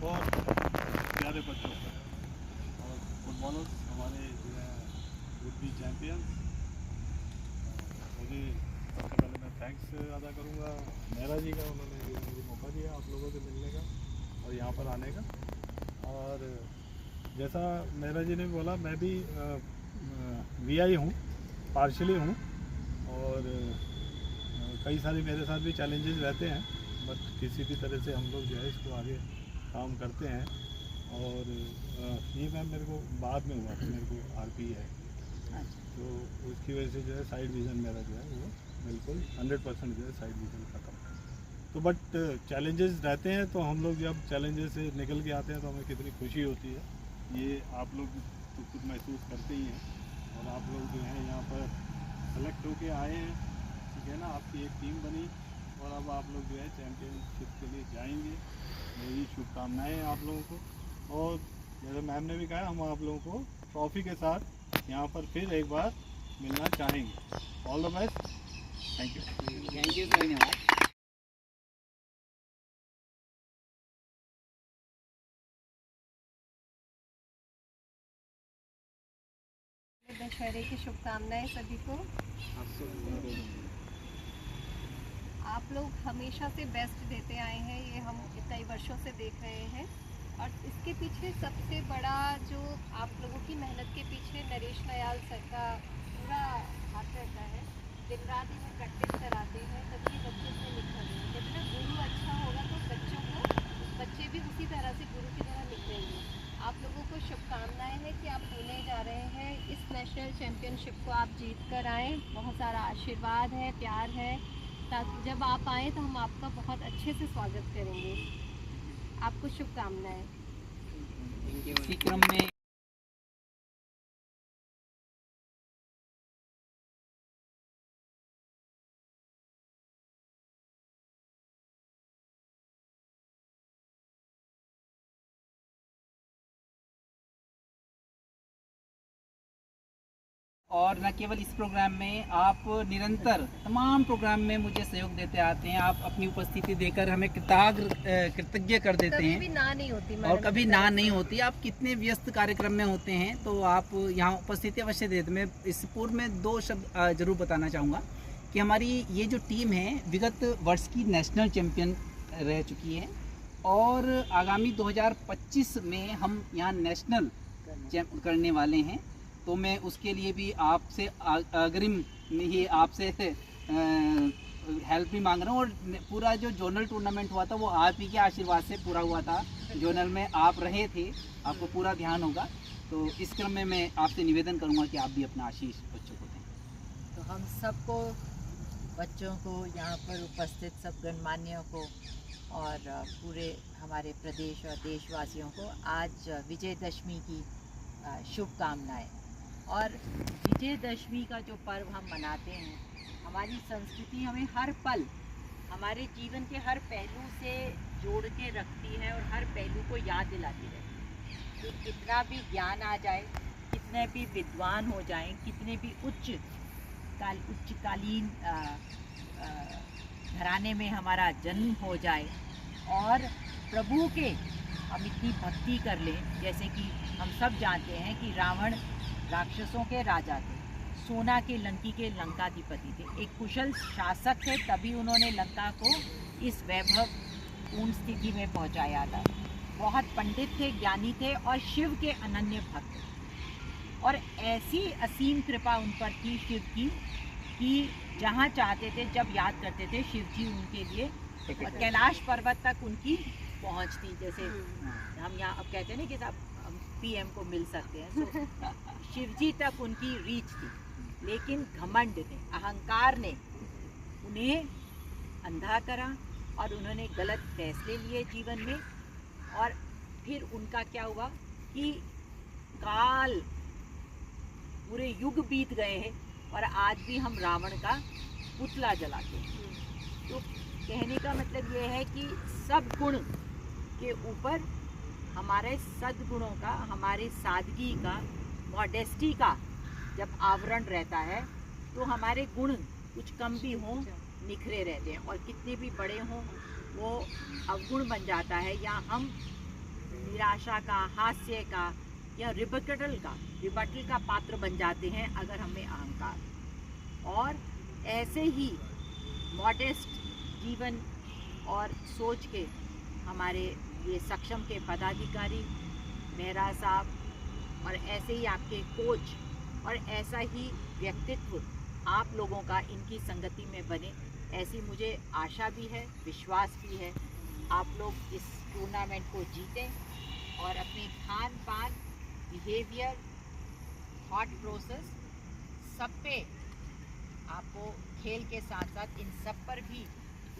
बहुत प्यारे बच्चों को और फुटबॉलर्स हमारे जो है वुड बी चैम्पियंस। मुझे सबसे पहले मैं थैंक्स अदा करूँगा मेहरा जी का, उन्होंने ये मुझे मौका दिया आप लोगों से मिलने का और यहाँ पर आने का। और जैसा मेहरा जी ने बोला, मैं भी वीआई हूँ, पार्शली हूँ, और कई सारे मेरे साथ भी चैलेंजेस रहते हैं, बट किसी भी तरह से हम लोग जो है इसको आगे काम करते हैं। और ये मैम मेरे को बाद में हुआ था, मेरे को आरपी है, तो उसकी वजह से जो है साइड विज़न मेरा जो है वो बिल्कुल 100% जो है साइड विज़न ख़त्म है। तो बट चैलेंजेस रहते हैं, तो हम लोग जब चैलेंजेस से निकल के आते हैं तो हमें कितनी खुशी होती है, ये आप लोग तो खुद महसूस करते ही हैं। और आप लोग जो है यहाँ पर सेलेक्ट होके आए हैं, ठीक है ना, आपकी एक टीम बनी और अब आप लोग जो है चैम्पियनशिप के लिए जाएंगे। मेरी शुभकामनाएं हैं आप लोगों को। और जैसे मैम ने भी कहा, हम आप लोगों को ट्रॉफ़ी के साथ यहाँ पर फिर एक बार मिलना चाहेंगे। All the best, thank you. धन्यवाद। दशहरे की शुभकामनाएं सभी को। आप लोग हमेशा से बेस्ट देते आए हैं, ये हम कई वर्षों से देख रहे हैं। और इसके पीछे सबसे बड़ा जो आप लोगों की मेहनत के पीछे नरेश नयाल सर का पूरा हाथ रहता है। दिन रात इन्हें प्रैक्टिस कराते हैं, तभी बच्चे से निखर रहे हैं। कहते हैं गुरु अच्छा होगा तो बच्चे भी उसी तरह से गुरु की तरह निखरेंगे। आप लोगों को शुभकामनाएं हैं कि आप पुणे जा रहे हैं, इस नेशनल चैम्पियनशिप को आप जीत कर आएँ। बहुत सारा आशीर्वाद है, प्यार है, ताकि जब आप आएँ तो हम आपका बहुत अच्छे से स्वागत करेंगे। आपको शुभकामनाएं। इसी क्रम में और न केवल इस प्रोग्राम में, आप निरंतर तमाम प्रोग्राम में मुझे सहयोग देते आते हैं। आप अपनी उपस्थिति देकर हमें कृतज्ञ कर देते हैं। कभी ना नहीं होती और कभी ना नहीं होती। आप कितने व्यस्त कार्यक्रम में होते हैं, तो आप यहाँ उपस्थिति अवश्य देते। मैं इस पूर्व में 2 शब्द जरूर बताना चाहूँगा कि हमारी ये जो टीम है विगत वर्ष की नेशनल चैम्पियन रह चुकी है, और आगामी 2025 में हम यहाँ नेशनल करने वाले हैं। तो मैं उसके लिए भी आपसे अग्रिम में ही आपसे हेल्प भी मांग रहा हूँ। और पूरा जो जोनल टूर्नामेंट हुआ था वो आप ही के आशीर्वाद से पूरा हुआ था। जोनल में आप रहे थे, आपको पूरा ध्यान होगा। तो इस क्रम में मैं आपसे निवेदन करूँगा कि आप भी अपना आशीष बच्चों को दें। तो हम सबको, बच्चों को, यहाँ पर उपस्थित सब गणमान्यों को और पूरे हमारे प्रदेश और देशवासियों को आज विजयदशमी की शुभकामनाएं। और विजयदशमी का जो पर्व हम मनाते हैं, हमारी संस्कृति हमें हर पल हमारे जीवन के हर पहलू से जोड़ के रखती है और हर पहलू को याद दिलाती रहती है कि कितना भी ज्ञान आ जाए, कितने भी विद्वान हो जाएं, कितने भी उच्चकालीन घराने में हमारा जन्म हो जाए, और प्रभु के हम इतनी भक्ति कर लें, जैसे कि हम सब जानते हैं कि रावण राक्षसों के राजा थे, सोना के लंकी के लंकाधिपति थे, एक कुशल शासक थे, तभी उन्होंने लंका को इस वैभव पूर्ण स्थिति में पहुंचाया था। बहुत पंडित थे, ज्ञानी थे और शिव के अनन्य भक्त थे। और ऐसी असीम कृपा उन पर थी शिव की कि जहाँ चाहते थे, जब याद करते थे, शिव जी उनके लिए कैलाश पर्वत तक उनकी पहुँच थी। जैसे हम यहाँ अब कहते हैं ना कि साहब हम पीएम को मिल सकते हैं, तो शिव जी तक उनकी रीच थी। लेकिन घमंड ने, अहंकार ने उन्हें अंधा करा और उन्होंने गलत फैसले लिए जीवन में। और फिर उनका क्या हुआ कि काल, पूरे युग बीत गए हैं और आज भी हम रावण का पुतला जलाते हैं। तो कहने का मतलब ये है कि सब गुण के ऊपर हमारे सद्गुणों का, हमारे सादगी का, मॉडेस्टी का जब आवरण रहता है, तो हमारे गुण कुछ कम भी हों निखरे रहते हैं, और कितने भी बड़े हों वो अवगुण बन जाता है, या हम निराशा का, हास्य का या रिबटल का पात्र बन जाते हैं अगर हमें अहंकार। और ऐसे ही मॉडेस्ट जीवन और सोच के हमारे ये सक्षम के पदाधिकारी मेहरा साहब और ऐसे ही आपके कोच और ऐसा ही व्यक्तित्व आप लोगों का इनकी संगति में बने, ऐसी मुझे आशा भी है, विश्वास भी है। आप लोग इस टूर्नामेंट को जीतें और अपने खान पान, बिहेवियर, थॉट प्रोसेस सब पे आपको खेल के साथ साथ इन सब पर भी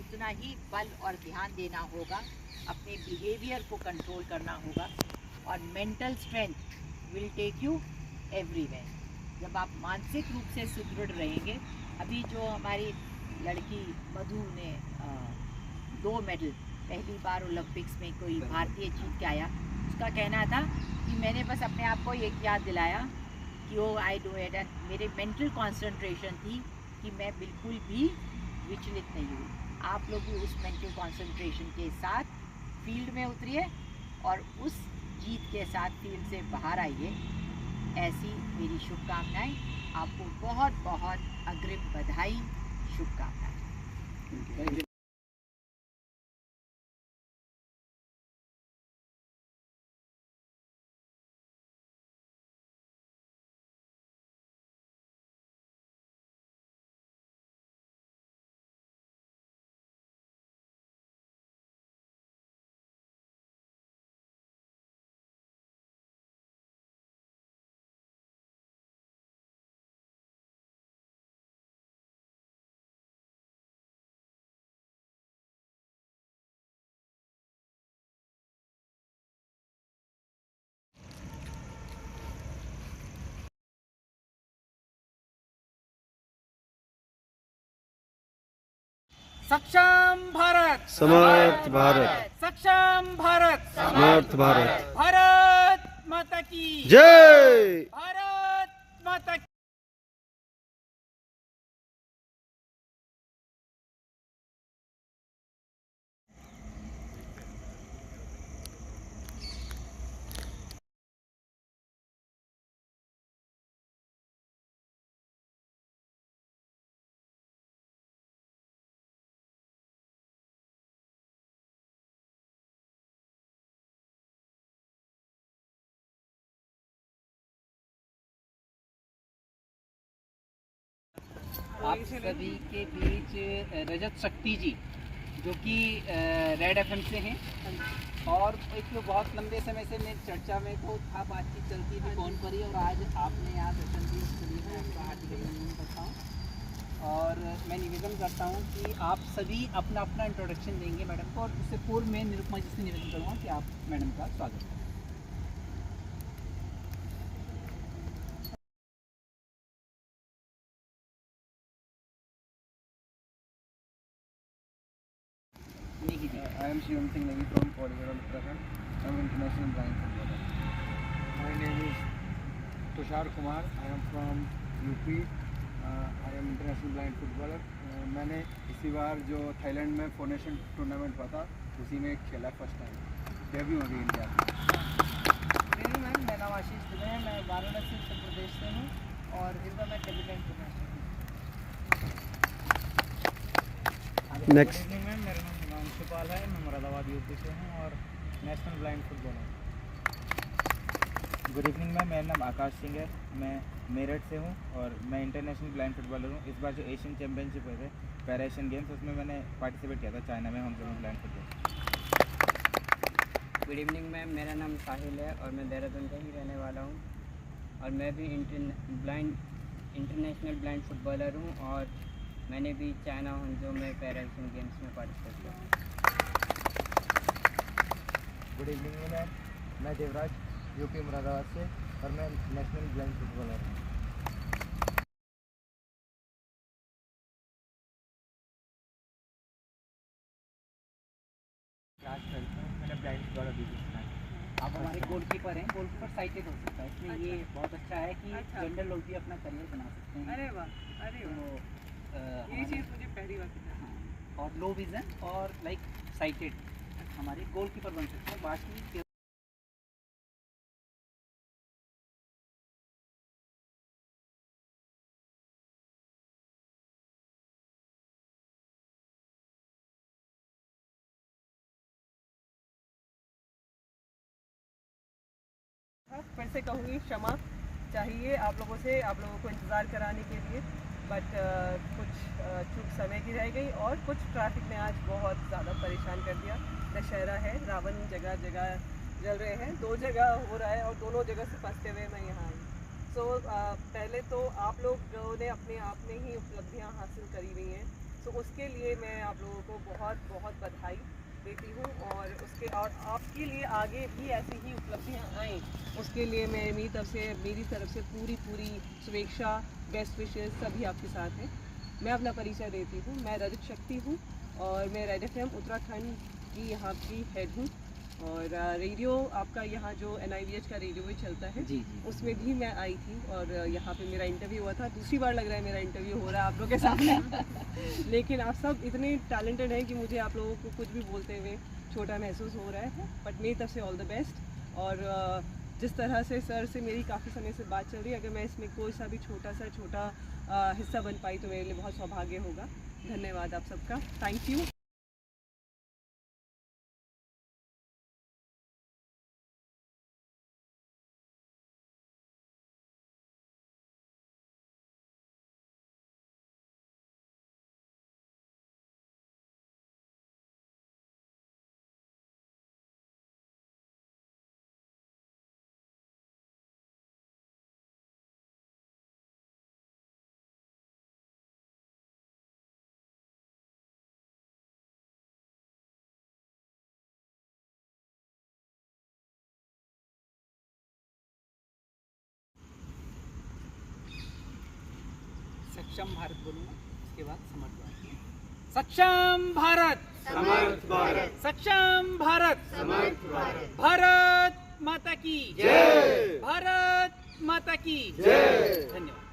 उतना ही बल और ध्यान देना होगा। अपने बिहेवियर को कंट्रोल करना होगा और mental strength will take you everywhere. जब आप मानसिक रूप से सुदृढ़ रहेंगे, अभी जो हमारी लड़की मधु ने 2 मेडल पहली बार ओलंपिक्स में कोई भारतीय जीत के आया, उसका कहना था कि मैंने बस अपने आप को एक याद दिलाया कि ओ आई डू इट, एंड मेरे मेंटल कंसंट्रेशन थी कि मैं बिल्कुल भी विचलित नहीं हुई। आप लोग भी उस मेंटल कंसंट्रेशन के साथ फील्ड में उतरिए और उस जीत के साथ फील्ड से बाहर आइए। ऐसी मेरी शुभकामनाएं। आपको बहुत बहुत अग्रिम बधाई, शुभकामनाएं। सक्षम भारत, समर्थ भारत, सक्षम भारत, समर्थ भारत, भारत माता की जय। भारत माता की। आप सभी के बीच रजत शक्ति जी, जो कि रेड एफएम से हैं, और एक तो बहुत लंबे समय से मेरी चर्चा में तो था, बातचीत चलती थी कौन करी, और आज आपने यहाँ दर्शन दिए, इसके लिए मैं आपका हार्दिक अभिनंदन करता हूँ। और मैं निवेदन करता हूँ कि आप सभी अपना अपना इंट्रोडक्शन देंगे मैडम को, और उससे पूर्व मैं निरुपमा जी से निवेदन करूँगा कि आप मैडम का स्वागत करें। I am Shivam Singh Negi from Polygon Uttarakhand. I am international blind footballer. My name is Tushar Kumar. I am from UP. I am international blind footballer. मैंने इसी बार जो थाईलैंड में फोनेशन टूर्नामेंट हुआ था उसी में खेला फर्स्ट टाइम, डेब्यू हो गई इंडिया में। मैम मेरा नाम आशीष दुबे है, मैं वाराणसी उत्तर प्रदेश से हूँ और इस बार मैं टेबल इंटरनेशनल हूँ। नेक्स्ट मैम मेरा नाम शिपाल है, मैं मुरादाबाद यूपी से हूँ और national blind footballer. Good evening ma'am, मेरा नाम आकाश सिंह है, मैं मेरठ से हूँ और मैं इंटरनेशनल ब्लाइंड फुटबॉलर हूँ। इस बार जो एशियन चैम्पियनशिप हुए थे, पैरा एशियन गेम्स, उसमें मैंने पार्टिसिपेट किया था चाइना में, हम लोग blind football. Good evening ma'am, मेरा नाम साहिल है और मैं देहरादून का ही रहने वाला हूँ और मैं भी इंटरनेशनल ब्लाइंड फुटबॉलर हूँ और मैंने भी चाइना हंजो में पैरा एशियन गेम्स में पार्टिसिपेट किया। गुड इवनिंग मैम, मैं देवराज यूपी मुरादाबाद से और मैं नेशनल ब्लाइंड फुटबॉलर हूँ। मैंने ब्लाइंड फुटबॉलर भी सीखा है। आप हमारे गोलकीपर हैं, गोलकीपर साइटेड हो सकता है, इसमें ये बहुत अच्छा है कि जनरल लोग भी अपना करियर बना सकते हैं। अरे वाह, अरे वाह, ये चीज़ मुझे पहली बार पता है। और लो विज़न और लाइक साइटेड हमारे गोलकीपर बन सकते हैं। बाकी फिर से कहूँगी क्षमा चाहिए आप लोगों से, आप लोगों को इंतज़ार कराने के लिए, बट कुछ चूक समय की रह गई और कुछ ट्रैफिक ने आज बहुत ज़्यादा परेशान कर दिया। दशहरा है, रावण जगह जगह जल रहे हैं, 2 जगह हो रहा है और दोनों जगह से फंसते हुए मैं यहाँ आई। सो पहले तो आप लोगों ने अपने आप में ही उपलब्धियाँ हासिल करी हुई हैं, सो उसके लिए मैं आप लोगों को बहुत बहुत बधाई देती हूँ और उसके और आपके लिए आगे भी ऐसी ही उपलब्धियाँ आएँ, उसके लिए मैं मेरी तरफ से पूरी शुभेच्छा, बेस्ट विशेस सभी आपके साथ हैं। मैं अपना परिचय देती हूँ, मैं रजत शक्ति हूँ और मैं रेड एफएम उत्तराखंड की यहाँ की हेड हूँ और रेडियो आपका यहाँ जो NIVH का रेडियो भी चलता है जी उसमें भी मैं आई थी और यहाँ पे मेरा इंटरव्यू हुआ था। दूसरी बार लग रहा है मेरा इंटरव्यू हो रहा है आप लोगों के सामने लेकिन आप सब इतने टैलेंटेड हैं कि मुझे आप लोगों को कुछ भी बोलते हुए छोटा महसूस हो रहा है, बट मेरी तरफ से ऑल द बेस्ट। और जिस तरह से सर से मेरी काफ़ी समय से बात चल रही है, अगर मैं इसमें कोई सा भी छोटा हिस्सा बन पाई तो मेरे लिए बहुत सौभाग्य होगा। धन्यवाद आप सबका, थैंक यू। सक्षम भारत बोलूँगा, उसके बाद समर्थ भारत। सक्षम भारत, समर्थ भारत, सक्षम भारत, समर्थ भारत, भारत माता की जय, भारत माता की जय। धन्यवाद।